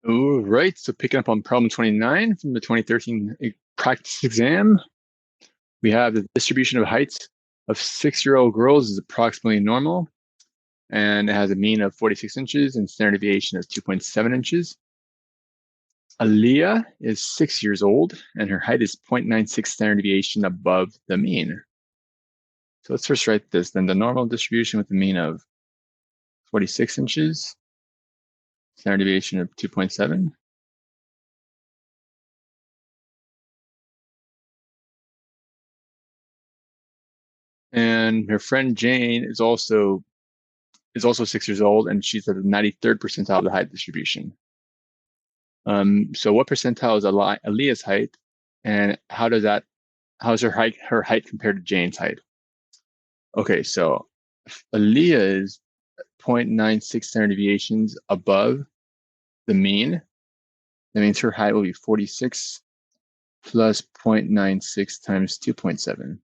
All right, so picking up on problem 29 from the 2013 practice exam, we have the distribution of heights of 6-year-old girls is approximately normal, and it has a mean of 46 inches and standard deviation of 2.7 inches. Aaliyah is 6 years old, and her height is 0.96 standard deviation above the mean. So let's first write this, then the normal distribution with a mean of 46 inches, standard deviation of 2.7. And her friend Jane is also 6 years old, and she's at the 93rd percentile of the height distribution. So what percentile is Aaliyah's height, and how's her height compared to Jane's height? Okay, so Aaliyah is 0.96 standard deviations above the mean. That means her height will be 46 plus 0.96 times 2.7.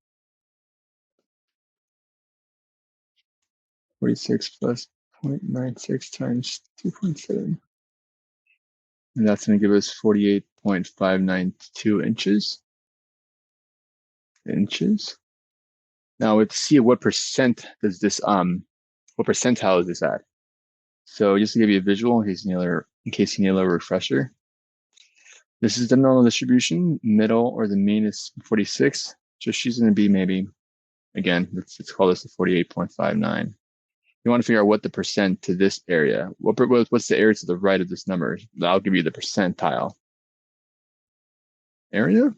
46 plus 0.96 times 2.7. And that's going to give us 48.592 inches. Now let's see what percent does this what percentile is this at? So just to give you a visual in case you need a refresher. This is the normal distribution, middle or the mean is 46. So she's going to be maybe, again, let's call this the 48.59. You want to figure out what the percent to this area. What's the area to the right of this number? I'll give you the percentile. Area?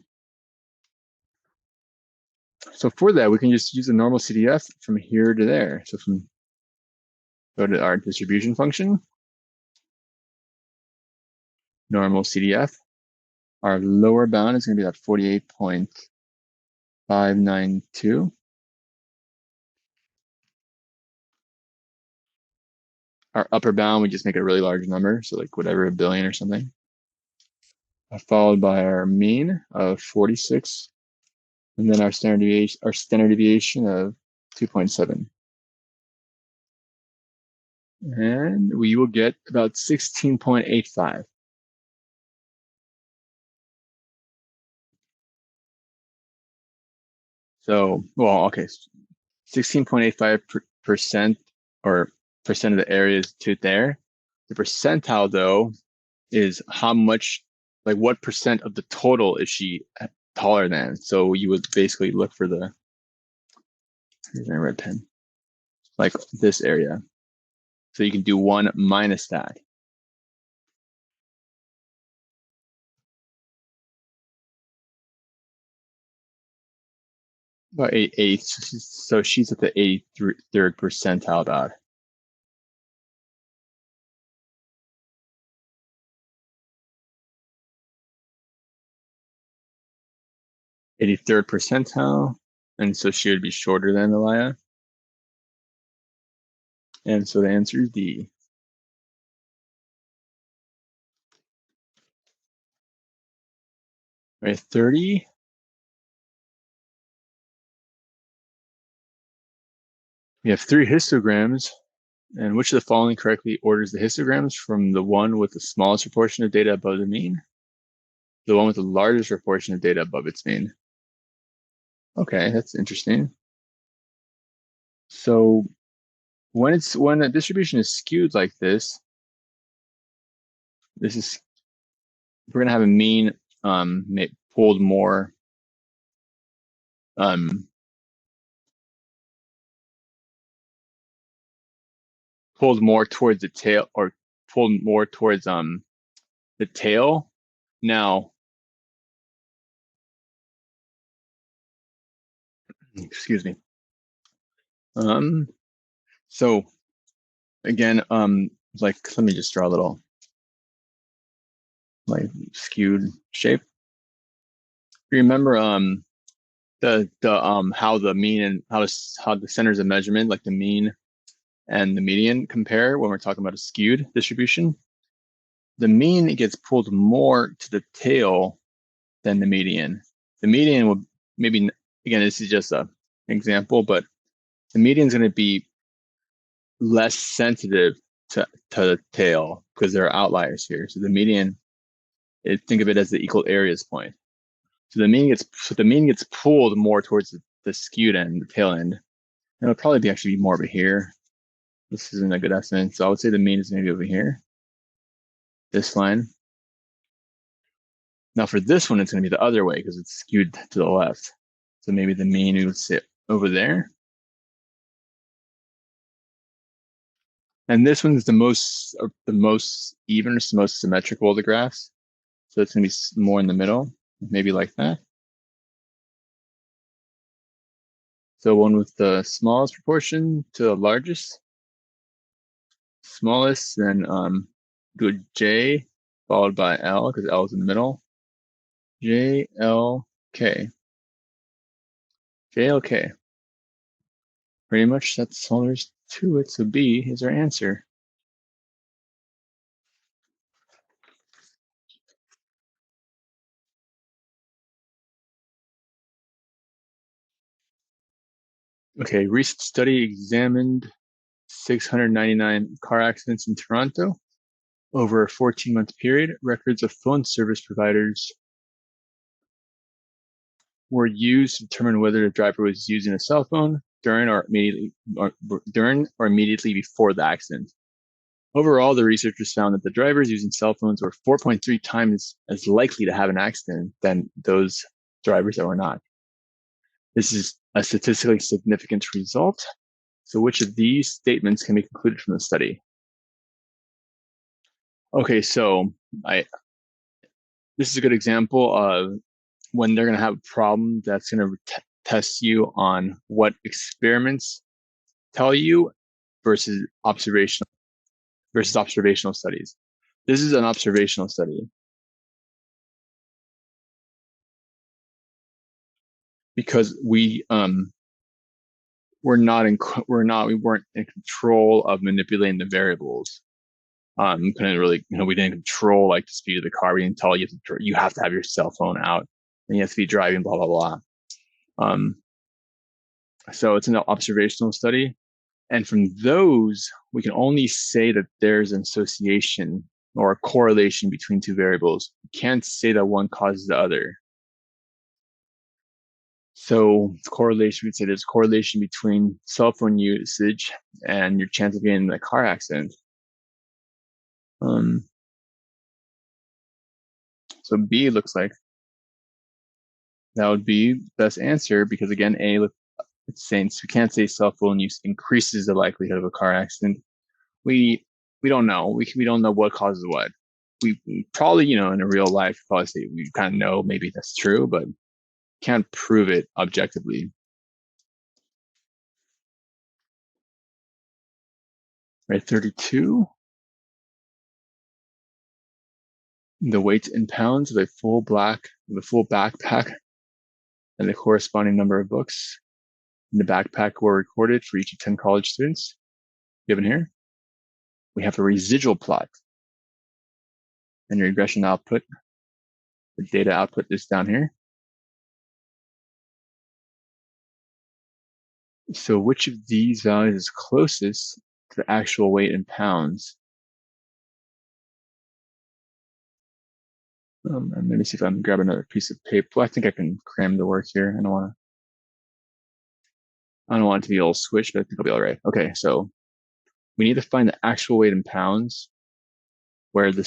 So for that, we can just use the normal CDF from here to there. So go to our distribution function, normal CDF. Our lower bound is going to be that 48.592. Our upper bound, we just make a really large number, so like whatever, 1 billion or something. Followed by our mean of 46, and then our standard deviation of 2.7. And we will get about 16.85. So, well, okay, 16.85% or percent of the area is to there. The percentile, though, is how much, like what percent of the total is she taller than? So you would basically look for here's my red pen, like this area. So you can do 1 minus that. About 8, so she's at the 83rd percentile about. 83rd percentile, and so she would be shorter than Aaliyah. And so the answer is D. Right, 30. We have 3 histograms, and which of the following correctly orders the histograms from the one with the smallest proportion of data above the mean, the one with the largest proportion of data above its mean? Okay, that's interesting. So when a distribution is skewed like this, we're gonna have a mean pulled more towards the tail, or pulled more towards the tail. Now, excuse me. So again, like let me just draw a little like skewed shape. Remember how the mean and how the centers of measurement, like the mean and the median, compare when we're talking about a skewed distribution? The mean gets pulled more to the tail than the median. The median will maybe, again, this is just an example, but the median is going to be less sensitive to the tail because there are outliers here. So the median, think of it as the equal areas point. So the mean gets pulled more towards the skewed end, the tail end. And it'll probably be actually be more over here. This isn't a good estimate. So I would say the mean is maybe over here. This line. Now for this one, it's going to be the other way because it's skewed to the left. So maybe the mean would sit over there. And this one's the most even, it's the most symmetrical of the graphs. So it's going to be more in the middle, maybe like that. So one with the smallest proportion to the largest. Smallest, then do J followed by L because L is in the middle. J, L, K. J, L, K. Pretty much that's all there is to it. So B is our answer. Okay, recent study examined 699 car accidents in Toronto over a 14-month period. Records of phone service providers were used to determine whether the driver was using a cell phone during or immediately before the accident. Overall, the researchers found that the drivers using cell phones were 4.3 times as likely to have an accident than those drivers that were not. This is a statistically significant result. So which of these statements can be concluded from the study? Okay, so this is a good example of when they're going to have a problem that's going to test you on what experiments tell you versus observational studies. This is an observational study because we weren't in control of manipulating the variables. Couldn't really, we didn't control like the speed of the car. We didn't tell you you have to have your cell phone out and you have to be driving, blah, blah, blah. So it's an observational study. And from those, we can only say that there's an association or a correlation between two variables. We can't say that one causes the other. So correlation, we'd say there's a correlation between cell phone usage and your chance of getting in a car accident. So B looks like that would be the best answer because again, A, it's saying so we can't say cell phone use increases the likelihood of a car accident. We don't know. We don't know what causes what. We probably, in a real life, probably say we kind of know maybe that's true, but can't prove it objectively. Right, 32. The weight in pounds of a full backpack and the corresponding number of books in the backpack were recorded for each of 10 college students given here. We have a residual plot and your regression output. The data output is down here. So which of these values is closest to the actual weight in pounds? And let me see if I can grab another piece of paper. Well, I think I can cram the work here. I don't want it to be all squished, but I think I'll be all right. Okay, so we need to find the actual weight in pounds for the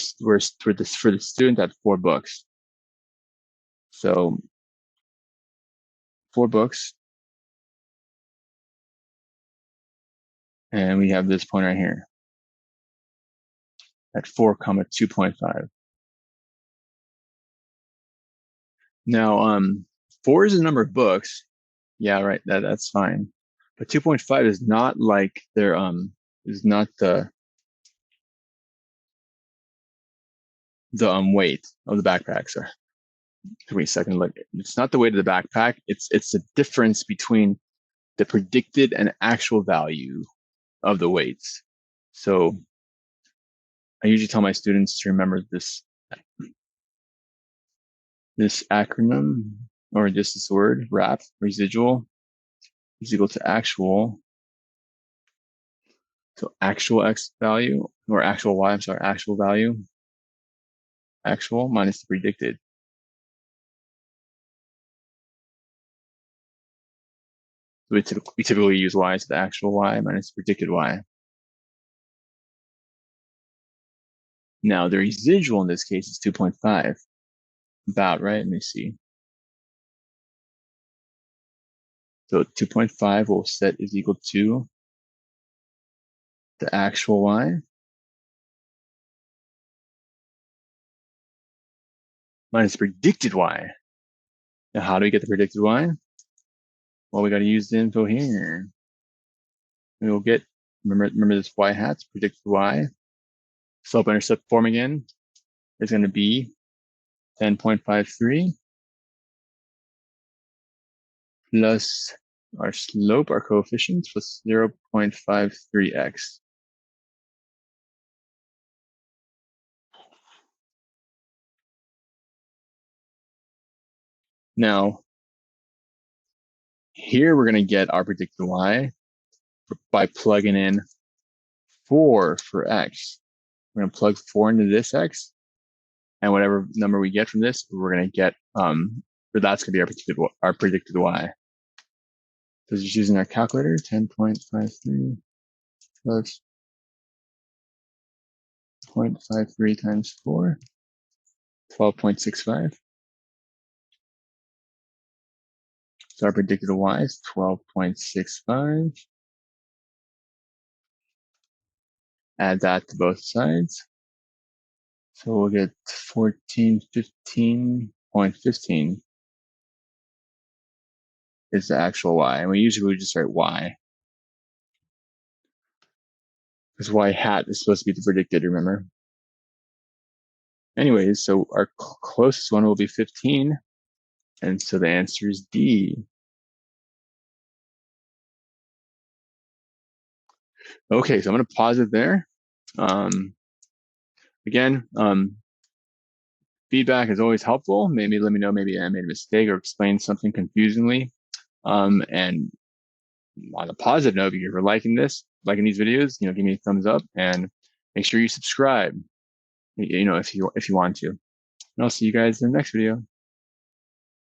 student at 4 books. So 4 books. And we have this point right here at 4,2.5. Now, 4 is the number of books. Yeah, right. That's fine. But 2.5 is not like is not the weight of the backpack. So give me a second. Look, it's not the weight of the backpack. It's the difference between the predicted and actual value of the weights. So I usually tell my students to remember this acronym or just this word, RAP, residual, is equal to actual. So actual X value or actual y, I'm sorry, actual value, actual minus the predicted. We typically use y as the actual y minus the predicted y. Now the residual in this case is 2.5. About right, let me see. So 2.5 we'll set is equal to the actual y minus predicted y. Now how do we get the predicted y? Well, we got to use the info here. We will get, remember this y hat, predicted y. Slope-intercept form again is going to be 10.53 plus our slope, our coefficient, plus 0.53x. Now, here we're going to get our predicted y by plugging in 4 for x. We're going to plug 4 into this x, and whatever number we get from this, we're going to get, or that's going to be our predicted y. So just using our calculator, 10.53 plus 0.53 times 4, 12.65. So our predicted y is 12.65. Add that to both sides. So we'll get 1415.15 is the actual y. And we usually would just write y. Because y hat is supposed to be the predicted, remember? Anyways, so our closest one will be 15. And so the answer is D. Okay, so I'm going to pause it there. Again, feedback is always helpful. Maybe let me know, maybe I made a mistake or explained something confusingly. And on a positive note, if you're liking these videos, give me a thumbs up and make sure you subscribe, if you want to. And I'll see you guys in the next video.